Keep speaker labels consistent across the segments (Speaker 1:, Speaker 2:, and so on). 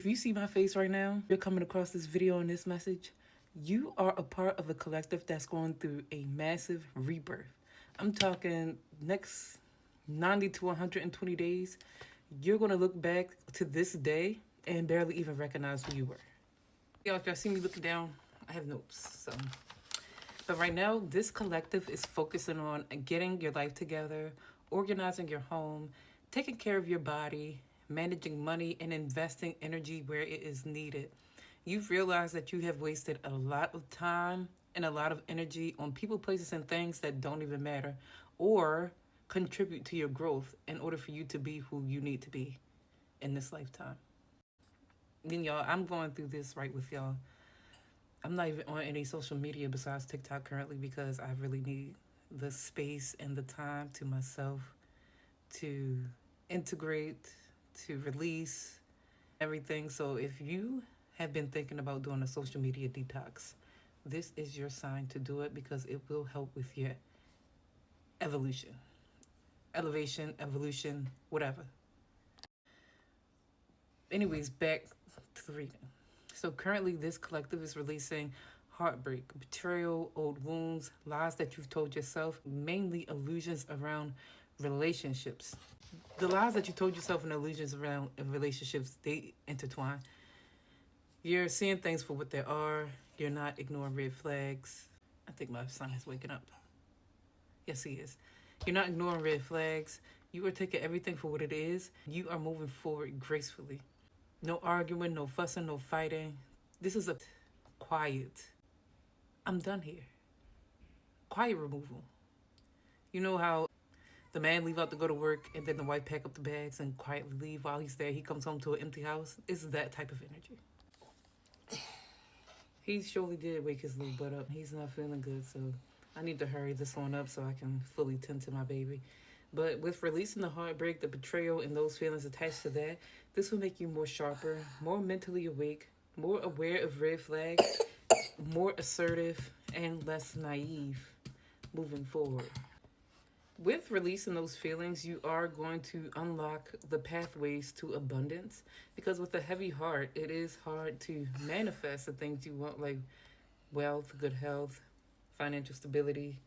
Speaker 1: If you see my face right now, you're coming across this video and this message, you are a part of a collective that's going through a massive rebirth. I'm talking next 90 to 120 days, you're going to look back to this day and barely even recognize who you were. Y'all, if y'all see me looking down, I have notes. But right now, this collective is focusing on getting your life together, organizing your home, taking care of your body, managing money, and investing energy where it is needed. You've realized that you have wasted a lot of time and a lot of energy on people, places, and things that don't even matter or contribute to your growth in order for you to be who you need to be in this lifetime. And y'all, I'm going through this right with y'all. I'm not even on any social media besides TikTok currently because I really need the space and the time to myself to integrate, to release everything. So if you have been thinking about doing a social media detox, this is your sign to do it because it will help with your evolution, elevation, evolution, whatever. Anyways, back to the reading. So currently, this collective is releasing heartbreak, betrayal, old wounds, lies that you've told yourself, mainly illusions around relationships. The lies that you told yourself and illusions around relationships, they intertwine. You're seeing things for what they are. You're not ignoring red flags. I think my son is waking up. Yes, he is. You're not ignoring red flags. You are taking everything for what it is. You are moving forward gracefully. No arguing, no fussing, no fighting. This is a quiet. I'm done here. Quiet removal. You know how the man leave out to go to work and then the wife pack up the bags and quietly leave while he's there. He comes home to an empty house. It's that type of energy. He surely did wake his little butt up. He's not feeling good, so I need to hurry this one up so I can fully tend to my baby. But with releasing the heartbreak, the betrayal, and those feelings attached to that, this will make you more sharper, more mentally awake, more aware of red flags, more assertive, and less naive moving forward. With releasing those feelings, you are going to unlock the pathways to abundance because with a heavy heart, it is hard to manifest the things you want, like wealth, good health, financial stability,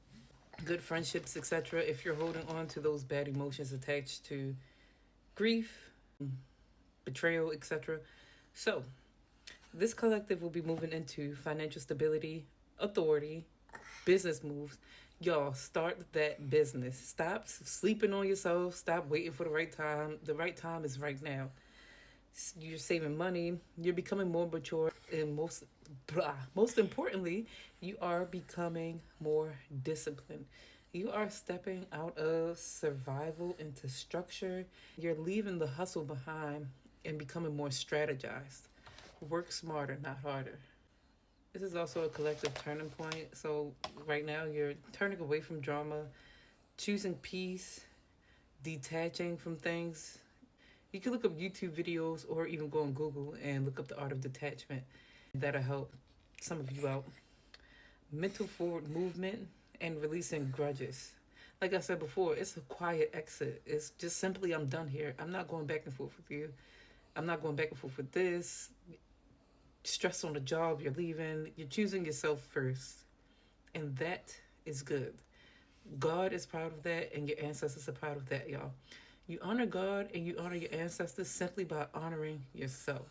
Speaker 1: good friendships, etc. If you're holding on to those bad emotions attached to grief, betrayal, etc. So, this collective will be moving into financial stability, authority, business moves. Y'all, start that business. Stop sleeping on yourself. Stop waiting for the right time. The right time is right now. You're saving money. You're becoming more mature. And most importantly, you are becoming more disciplined. You are stepping out of survival into structure. You're leaving the hustle behind and becoming more strategized. Work smarter, not harder. This is also a collective turning point. So, right now, you're turning away from drama, choosing peace, detaching from things. You can look up YouTube videos or even go on Google and look up the art of detachment. That'll help some of you out. Mental forward movement and releasing grudges. Like I said before, it's a quiet exit. It's just simply, I'm done here. I'm not going back and forth with you. I'm not going back and forth with this. Stress on the job, you're leaving. You're choosing yourself first. And that is good. God is proud of that, and your ancestors are proud of that, y'all. You honor God and you honor your ancestors simply by honoring yourself.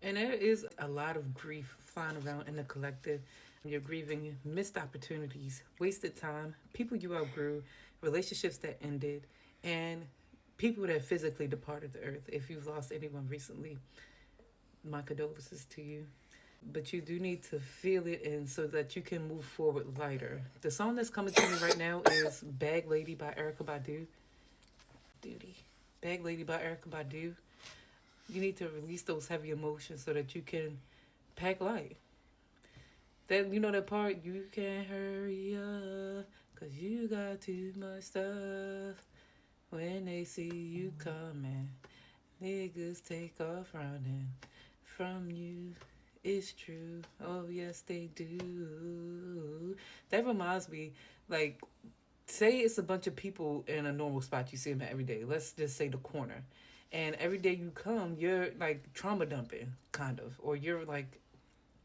Speaker 1: And there is a lot of grief flying around in the collective. You're grieving missed opportunities, wasted time, people you outgrew, relationships that ended, and people that physically departed the earth. If you've lost anyone recently, my condolences to you. But you do need to feel it and so that you can move forward lighter. The song that's coming to me right now is Bag Lady by Erykah Badu. Duty. Bag Lady by Erykah Badu. You need to release those heavy emotions so that you can pack light. That, you know that part, you can't hurry up cause you got too much stuff. When they see you coming, niggas take off running from you. It's true. Oh, yes, they do. That reminds me, like, say it's a bunch of people in a normal spot. You see them every day. Let's just say the corner. And every day you come, you're like trauma dumping, kind of, or you're like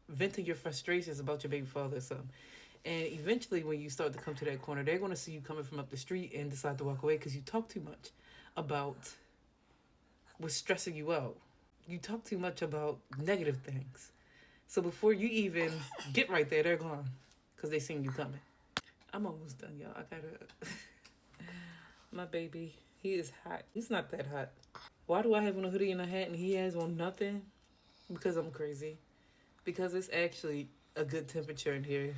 Speaker 1: venting your frustrations about your baby father or something. And eventually, when you start to come to that corner, they're going to see you coming from up the street and decide to walk away because you talk too much about what's stressing you out. You talk too much about negative things. So before you even get right there, they're gone because they seen you coming. I'm almost done, y'all. I gotta. My baby, he is hot. He's not that hot. Why do I have on a hoodie and a hat and he has on nothing? Because I'm crazy. Because it's actually a good temperature in here.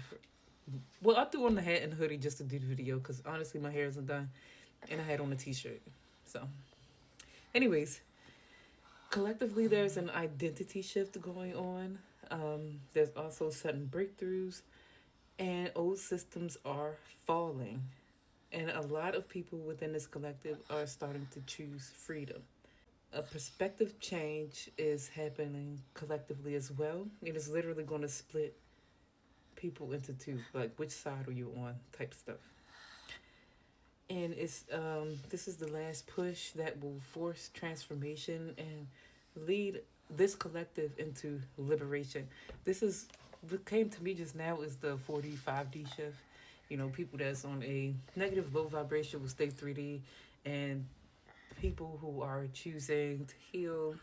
Speaker 1: Well, I threw on the hat and the hoodie just to do the video because honestly, my hair isn't done. And I had on a t shirt. So, anyways, collectively, there's an identity shift going on. There's also sudden breakthroughs, and old systems are falling. And a lot of people within this collective are starting to choose freedom. A perspective change is happening collectively as well. It is literally going to split people into two, like which side are you on type stuff. And it's this is the last push that will force transformation and lead this collective into liberation. This is what came to me just now is the 4D-5D shift. You know, people that's on a negative low vibration will stay 3D, and people who are choosing to heal,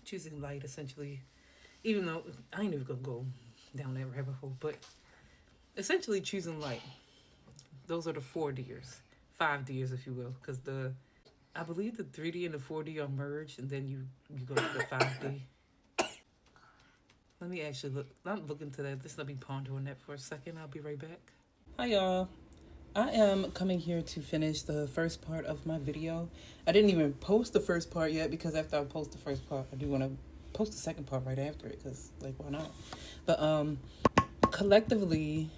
Speaker 1: choosing light essentially, even though I ain't even gonna go down that rabbit hole, but essentially choosing light. Those are the 4Ders, 5Ders if you will, because I believe the 3D and the 4D are merged, and then you go to the 5D. Let me actually look. I'm looking into that. Just let me ponder on that for a second. I'll be right back. Hi y'all. I am coming here to finish the first part of my video. I didn't even post the first part yet because after I post the first part, I do want to post the second part right after it because, like, why not? But collectively,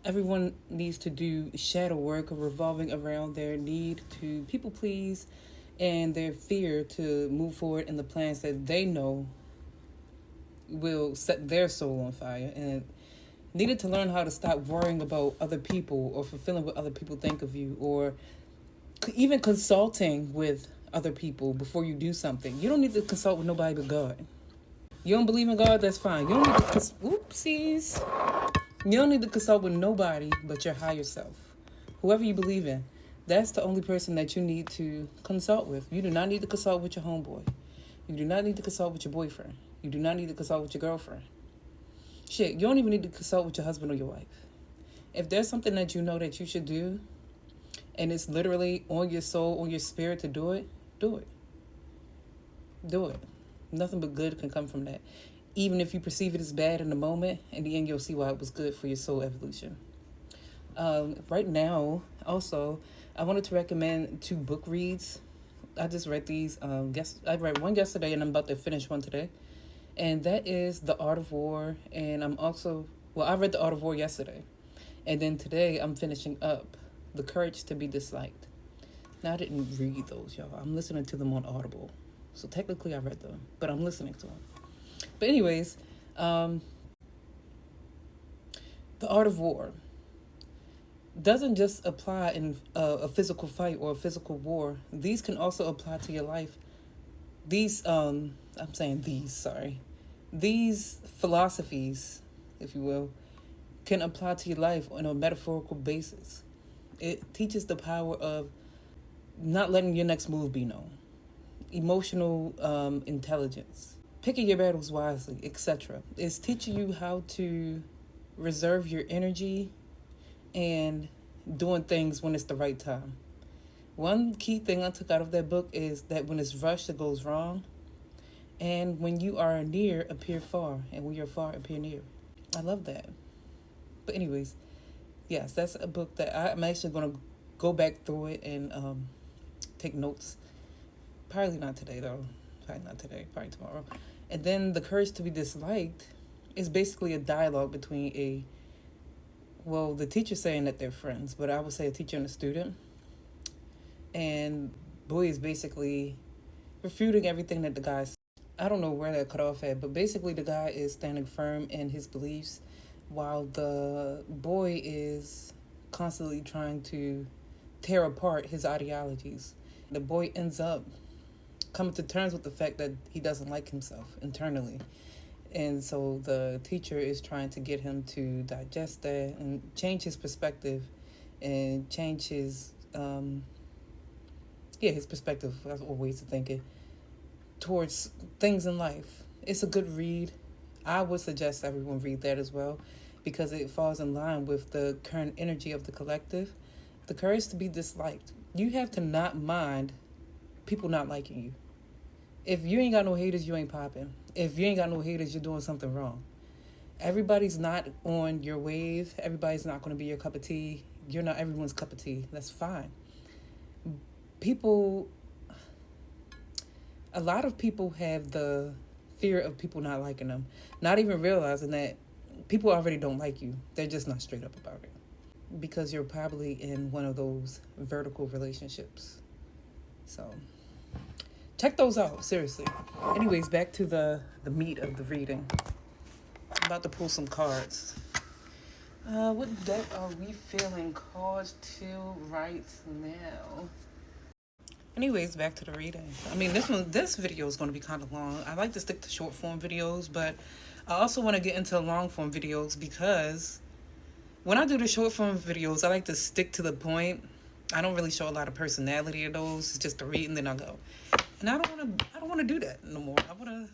Speaker 1: everyone needs to do shadow work revolving around their need to people please and their fear to move forward in the plans that they know will set their soul on fire, and needed to learn how to stop worrying about other people or fulfilling what other people think of you, or even consulting with other people before you do something. You don't need to consult with nobody but God. You don't believe in God? That's fine. You don't need to oopsies. You don't need to consult with nobody but your higher self. Whoever you believe in, that's the only person that you need to consult with. You do not need to consult with your homeboy. You do not need to consult with your boyfriend. You do not need to consult with your girlfriend. Shit, you don't even need to consult with your husband or your wife. If there's something that you know that you should do, and it's literally on your soul, on your spirit to do it, do it. Do it. Nothing but good can come from that. Even if you perceive it as bad in the moment, in the end you'll see why it was good for your soul evolution. Right now, also, I wanted to recommend 2 book reads. I just read these. I read one yesterday, and I'm about to finish one today. And that is The Art of War. And I read The Art of War yesterday. And then today I'm finishing up The Courage to be Disliked. Now, I didn't read those, y'all. I'm listening to them on Audible. So technically I read them, but I'm listening to them. But anyways, The Art of War doesn't just apply in a physical fight or a physical war. These can also apply to your life. These philosophies, if you will, can apply to your life on a metaphorical basis. It teaches the power of not letting your next move be known, emotional intelligence, picking your battles wisely, etc. It's teaching you how to reserve your energy and doing things when it's the right time. One key thing I took out of that book is that when it's rushed, it goes wrong. And when you are near, appear far. And when you're far, appear near. I love that. But anyways, yes, that's a book that I'm actually going to go back through it and take notes. Probably not today, though. Probably tomorrow. And then The Courage to be Disliked is basically a dialogue between the teacher saying that they're friends, but I would say a teacher and a student. And boy is basically refuting everything that the guy said. I don't know where that cut off at, but basically the guy is standing firm in his beliefs while the boy is constantly trying to tear apart his ideologies. The boy ends up coming to terms with the fact that he doesn't like himself internally. And so the teacher is trying to get him to digest that and change his perspective and change his, his perspective or ways of thinking towards things in life. It's a good read. I would suggest everyone read that as well because it falls in line with the current energy of the collective. The courage to be disliked. You have to not mind people not liking you. If you ain't got no haters, you ain't popping. If you ain't got no haters, you're doing something wrong. Everybody's not on your wave. Everybody's not going to be your cup of tea. You're not everyone's cup of tea. That's fine. A lot of people have the fear of people not liking them, not even realizing that people already don't like you. They're just not straight up about it because you're probably in one of those vertical relationships. So check those out, seriously. Anyways, back to the meat of the reading. I'm about to pull some cards. What deck are we feeling cards to right now? Anyways, back to the reading. I mean, this video is going to be kind of long. I like to stick to short form videos, but I also want to get into long form videos because when I do the short form videos, I like to stick to the point. I don't really show a lot of personality in those. It's just a read and then I go. And I don't want to do that no more. I want to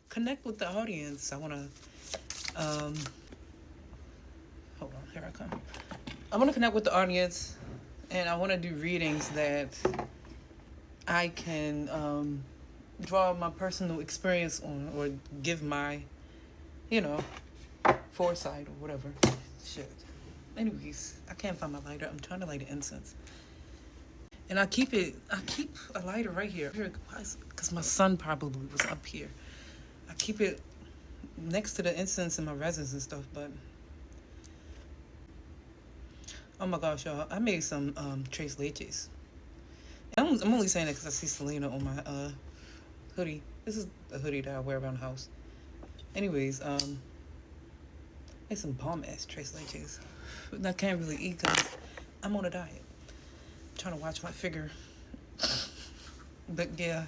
Speaker 1: connect with the audience. I want to hold on, here I come. I want to connect with the audience and I want to do readings that I can draw my personal experience on or give my, foresight or whatever. Shit. Anyways, I can't find my lighter. I'm trying to light an incense. And I keep a lighter right here because my son probably was up here. I keep it next to the incense and my resins and stuff, but oh my gosh, y'all, I made some tres leches. I'm only saying that because I see Selena on my hoodie. This is a hoodie that I wear around the house. Anyways, made some bomb ass tres leches. I can't really eat because I'm on a diet. I'm trying to watch my figure. But yeah,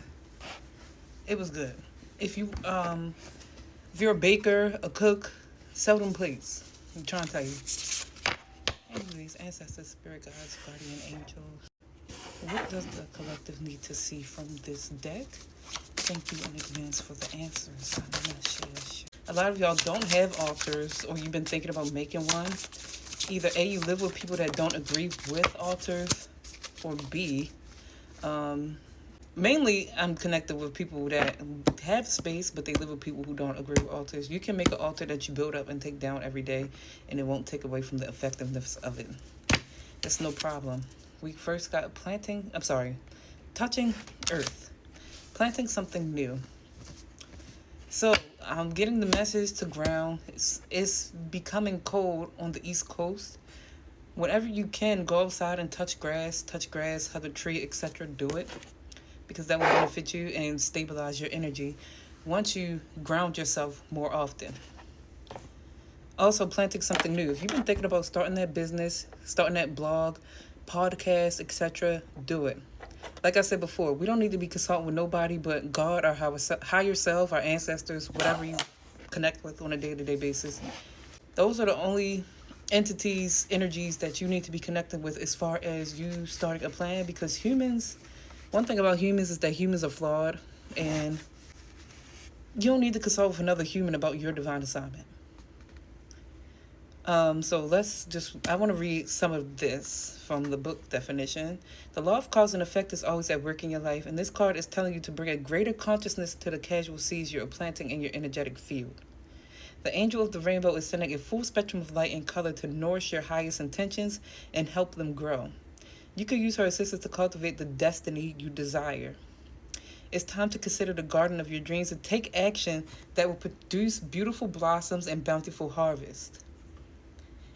Speaker 1: it was good. If you're a baker, a cook, sell them plates. I'm trying to tell you. Anyways, ancestors, spirit guides, guardian angels. What does the collective need to see from this deck? Thank you in advance for the answers. A lot of y'all don't have altars or you've been thinking about making one. Either A, you live with people that don't agree with altars, or B, mainly I'm connected with people that have space, but they live with people who don't agree with altars. You can make an altar that you build up and take down every day, and it won't take away from the effectiveness of it. That's no problem. We first got touching earth, planting something new. So I'm getting the message to ground. It's becoming cold on the East Coast. Whenever you can, go outside and touch grass, hug a tree, etc. Do it because that will benefit you and stabilize your energy once you ground yourself more often. Also, planting something new. If you've been thinking about starting that business, starting that blog, podcast, etc., do it. Like I said before, we don't need to be consulting with nobody but God, our higher self, our ancestors, whatever you connect with on a day-to-day basis. Those are the only entities, energies that you need to be connected with as far as you starting a plan, because one thing about humans is that humans are flawed, and you don't need to consult with another human about your divine assignment. So I want to read some of this from the book definition. The law of cause and effect is always at work in your life, and this card is telling you to bring a greater consciousness to the casual seeds you're planting in your energetic field. The angel of the rainbow is sending a full spectrum of light and color to nourish your highest intentions and help them grow. You could use her assistance to cultivate the destiny you desire. It's time to consider the garden of your dreams and take action that will produce beautiful blossoms and bountiful harvest.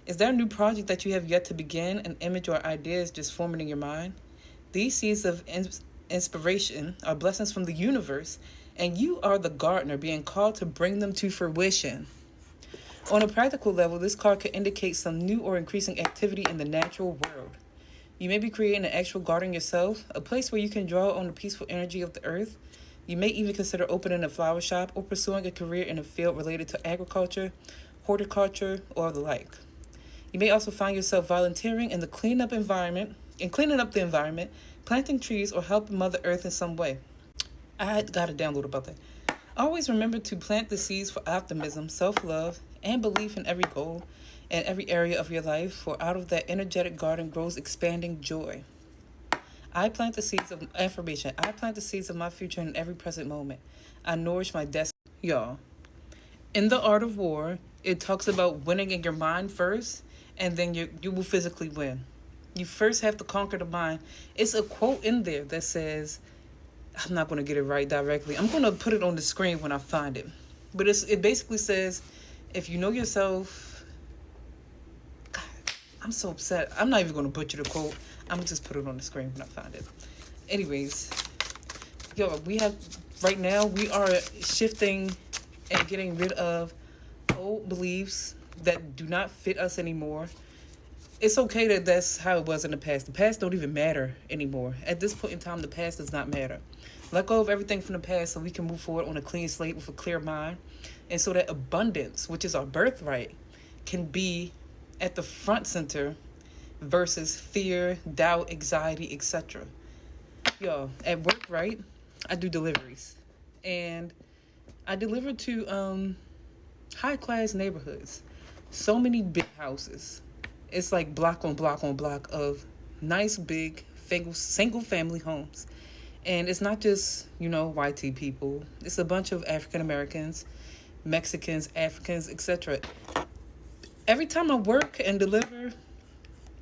Speaker 1: Is there a new project that you have yet to begin, an image or idea is just forming in your mind? These seeds of inspiration are blessings from the universe, and you are the gardener being called to bring them to fruition. On a practical level, this card could indicate some new or increasing activity in the natural world. You may be creating an actual garden yourself, a place where you can draw on the peaceful energy of the earth. You may even consider opening a flower shop or pursuing a career in a field related to agriculture, horticulture, or the like. You may also find yourself volunteering in the cleaning up the environment, planting trees, or helping Mother Earth in some way. I got a download about that. Always remember to plant the seeds for optimism, self-love, and belief in every goal and every area of your life, for out of that energetic garden grows expanding joy. I plant the seeds of affirmation. I plant the seeds of my future in every present moment. I nourish my destiny. Y'all, in the art of war, it talks about winning in your mind first, and then you will physically win. You first have to conquer the mind. It's a quote in there that says, I'm not going to get it right directly. I'm going to put it on the screen when I find it. But it basically says, if you know yourself, God, I'm so upset. I'm not even going to butcher the quote. I'm going to just put it on the screen when I find it. Anyways, right now, we are shifting and getting rid of old beliefs that do not fit us anymore. It's okay that that's how it was in the past. The past don't even matter anymore. At this point in time, the past does not matter. Let go of everything from the past so we can move forward on a clean slate with a clear mind. And so that abundance, which is our birthright, can be at the front center versus fear, doubt, anxiety, etc. Yo, at work, right, I do deliveries. And I deliver to high-class neighborhoods. So many big houses. It's like block on block on block of nice, big, single-family homes. And it's not just, YT people. It's a bunch of African Americans, Mexicans, Africans, etc. Every time I work and deliver,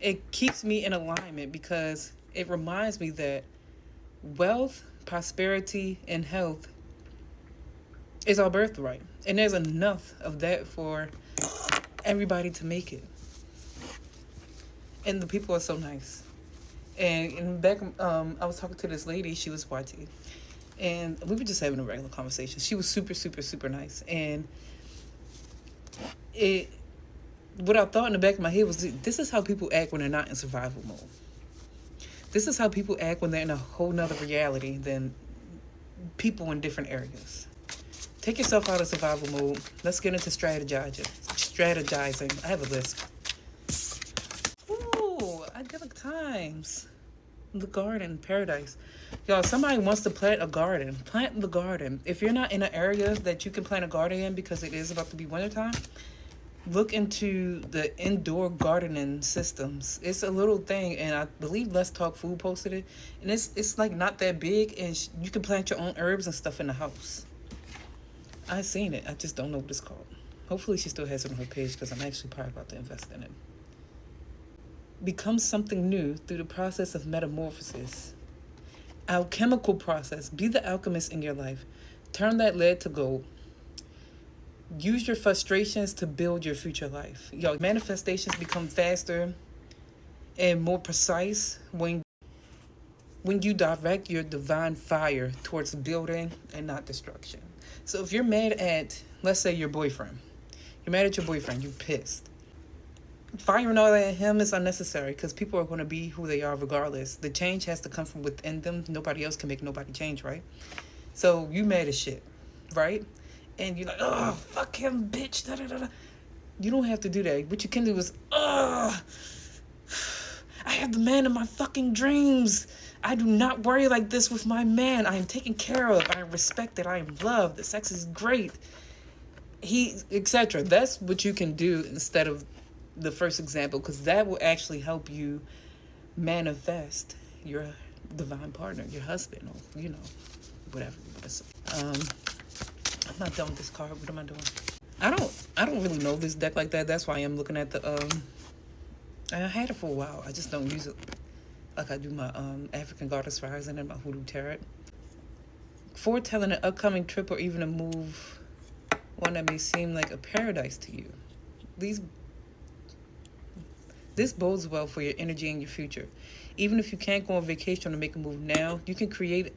Speaker 1: it keeps me in alignment because it reminds me that wealth, prosperity, and health is our birthright. And there's enough of that for everybody to make it. And the people are so nice. And back, I was talking to this lady. She was YT. And we were just having a regular conversation. She was super, super, super nice. And what I thought in the back of my head was, this is how people act when they're not in survival mode. This is how people act when they're in a whole nother reality than people in different areas. Take yourself out of survival mode. Let's get into strategizing. I have a list. Ooh, idyllic times. The garden, paradise. Y'all, somebody wants to plant a garden. Plant the garden. If you're not in an area that you can plant a garden in because it is about to be wintertime, look into the indoor gardening systems. It's a little thing, and I believe Let's Talk Food posted it. And it's like not that big, and you can plant your own herbs and stuff in the house. I've seen it. I just don't know what it's called. Hopefully she still has it on her page because I'm actually probably about to invest in it. Become something new through the process of metamorphosis. Alchemical process. Be the alchemist in your life. Turn that lead to gold. Use your frustrations to build your future life. Your manifestations become faster and more precise when you direct your divine fire towards building and not destruction. So if you're mad at, let's say, your boyfriend. You're mad at your boyfriend. You're pissed. Firing all that at him is unnecessary because people are going to be who they are regardless. The change has to come from within them. Nobody else can make nobody change, right? So you mad as shit, right? And you're like, oh, fuck him, bitch. Da, da, da, da. You don't have to do that. What you can do is, I have the man of my fucking dreams. I do not worry like this with my man. I am taken care of. I am respected. I am loved. The sex is great. Etc. That's what you can do instead of the first example, because that will actually help you manifest your divine partner, your husband, or whatever you want to say. I'm not done with this card. What am I doing? I don't really know this deck like that. That's why I'm looking at the I had it for a while. I just don't use it like I do my African Goddess Rising and my Hoodoo Tarot. Foretelling an upcoming trip or even a move, one that may seem like a paradise to you. This bodes well for your energy and your future. Even if you can't go on vacation or make a move now, you can create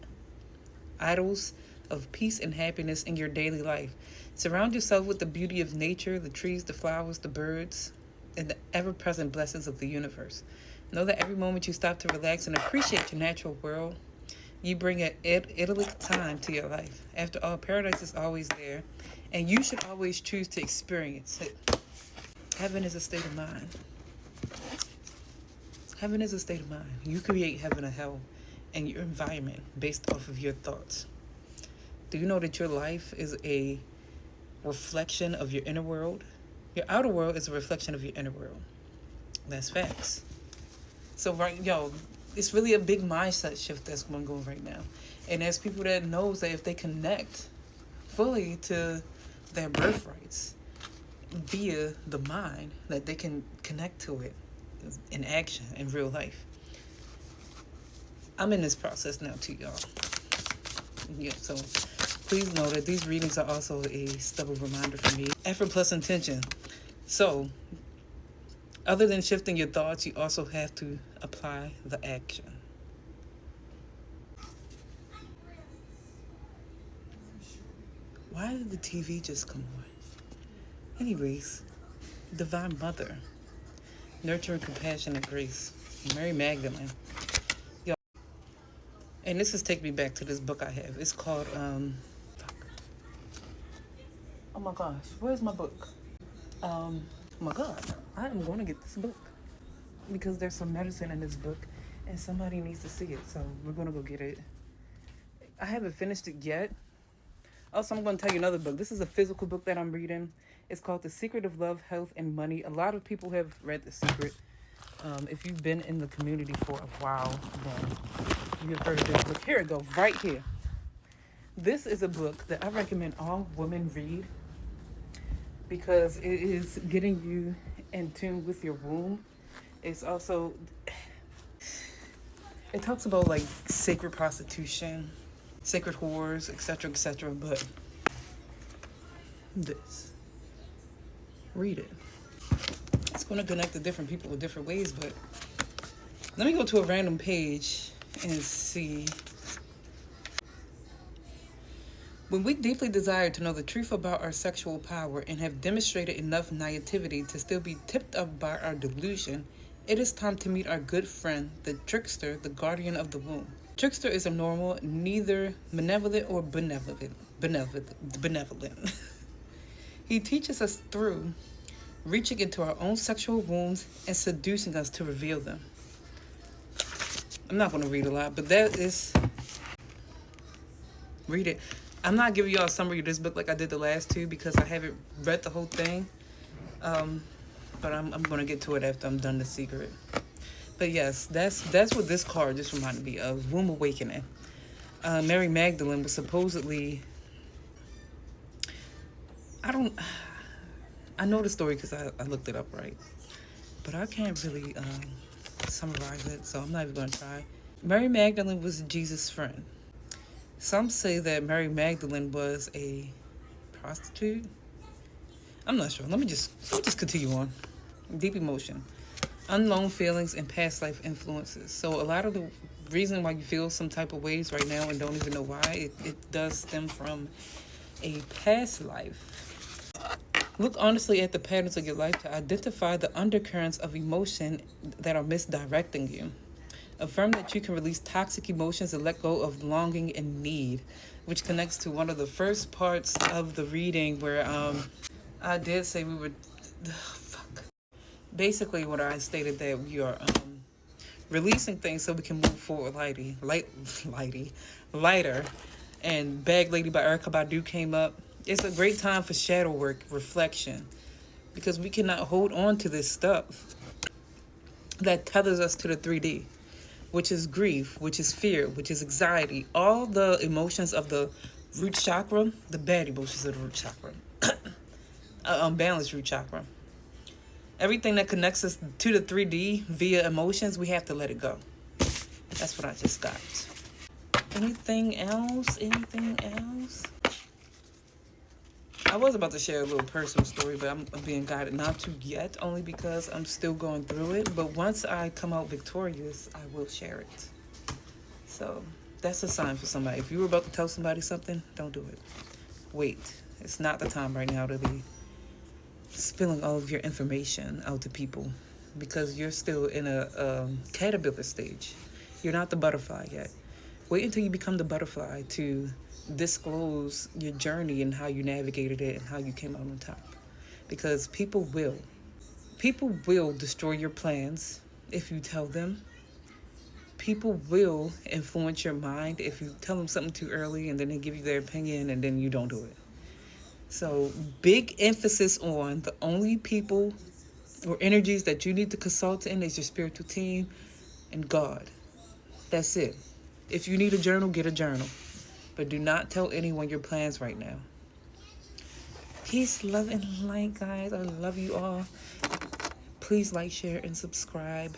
Speaker 1: idols of peace and happiness in your daily life. Surround yourself with the beauty of nature, the trees, the flowers, the birds, and the ever-present blessings of the universe. Know that every moment you stop to relax and appreciate your natural world, you bring an idyllic time to your life. After all, paradise is always there, and you should always choose to experience it. Heaven is a state of mind. Heaven is a state of mind. You create heaven or hell and your environment based off of your thoughts. Do you know that your life is a reflection of your inner world? Your outer world is a reflection of your inner world. That's facts. So it's really a big mindset shift that's going on right now. And there's people that knows that if they connect fully to their birthrights via the mind, that they can connect to it in action, in real life. I'm in this process now too, y'all. Yeah, so please know that these readings are also a stubborn reminder for me. Effort plus intention. So, other than shifting your thoughts, you also have to apply the action. Why did the TV just come on? Anyways, Divine Mother, Nurturing Compassion and Grace, Mary Magdalene. Yo, and this is taking me back to this book I have. It's called, oh my gosh, where's my book? Oh my God, I am going to get this book because there's some medicine in this book and somebody needs to see it. So we're going to go get it. I haven't finished it yet. Also, I'm going to tell you another book. This is a physical book that I'm reading. It's called The Secret of Love, Health, and Money. A lot of people have read The Secret. If you've been in the community for a while, then you have heard of this book. Here it goes, right here. This is a book that I recommend all women read because it is getting you in tune with your womb. It's also, it talks about like sacred prostitution, sacred whores, etc., but this, read it. It's going to connect to different people in different ways, but let me go to a random page and see. When we deeply desire to know the truth about our sexual power and have demonstrated enough naivety to still be tipped up by our delusion, it is time to meet our good friend, the trickster, the guardian of the womb. Trickster is abnormal, neither malevolent or benevolent. He teaches us through reaching into our own sexual wombs and seducing us to reveal them. I'm not going to read a lot, but that is... read it. I'm not giving y'all a summary of this book like I did the last two because I haven't read the whole thing. But I'm going to get to it after I'm done The Secret. But yes, that's what this card just reminded me of. Womb Awakening. Mary Magdalene was supposedly... I know the story because I looked it up, right? But I can't really summarize it, so I'm not even going to try. Mary Magdalene was Jesus' friend. Some say that Mary Magdalene was a prostitute. I'm not sure. Let me just continue on. Deep emotion, unknown feelings, and past life influences. So a lot of the reason why you feel some type of ways right now and don't even know why, it does stem from a past life. Look honestly at the patterns of your life to identify the undercurrents of emotion that are misdirecting you. Affirm that you can release toxic emotions and let go of longing and need, which connects to one of the first parts of the reading where I did say we were... Basically, what I stated that we are releasing things so we can move forward lighter. And Bag Lady by Erykah Badu came up. It's a great time for shadow work, reflection, because we cannot hold on to this stuff that tethers us to the 3D, which is grief, which is fear, which is anxiety, all the emotions of the root chakra, the bad emotions of the root chakra, unbalanced root chakra. Everything that connects us to the 3D via emotions, we have to let it go. That's what I just got. Anything else? I was about to share a little personal story, but I'm being guided not to yet, only because I'm still going through it. But once I come out victorious, I will share it. So that's a sign for somebody. If you were about to tell somebody something, don't do it. Wait. It's not the time right now to be spilling all of your information out to people. because you're still in a caterpillar stage. You're not the butterfly yet. Wait until you become the butterfly to disclose your journey and how you navigated it and how you came out on top. Because people will destroy your plans if you tell them. People will influence your mind if you tell them something too early and then they give you their opinion and then you don't do it. So, big emphasis on the only people or energies that you need to consult in is your spiritual team and God. That's it. If you need a journal, get a journal. But do not tell anyone your plans right now. Peace, love, and light, guys. I love you all. Please like, share, and subscribe.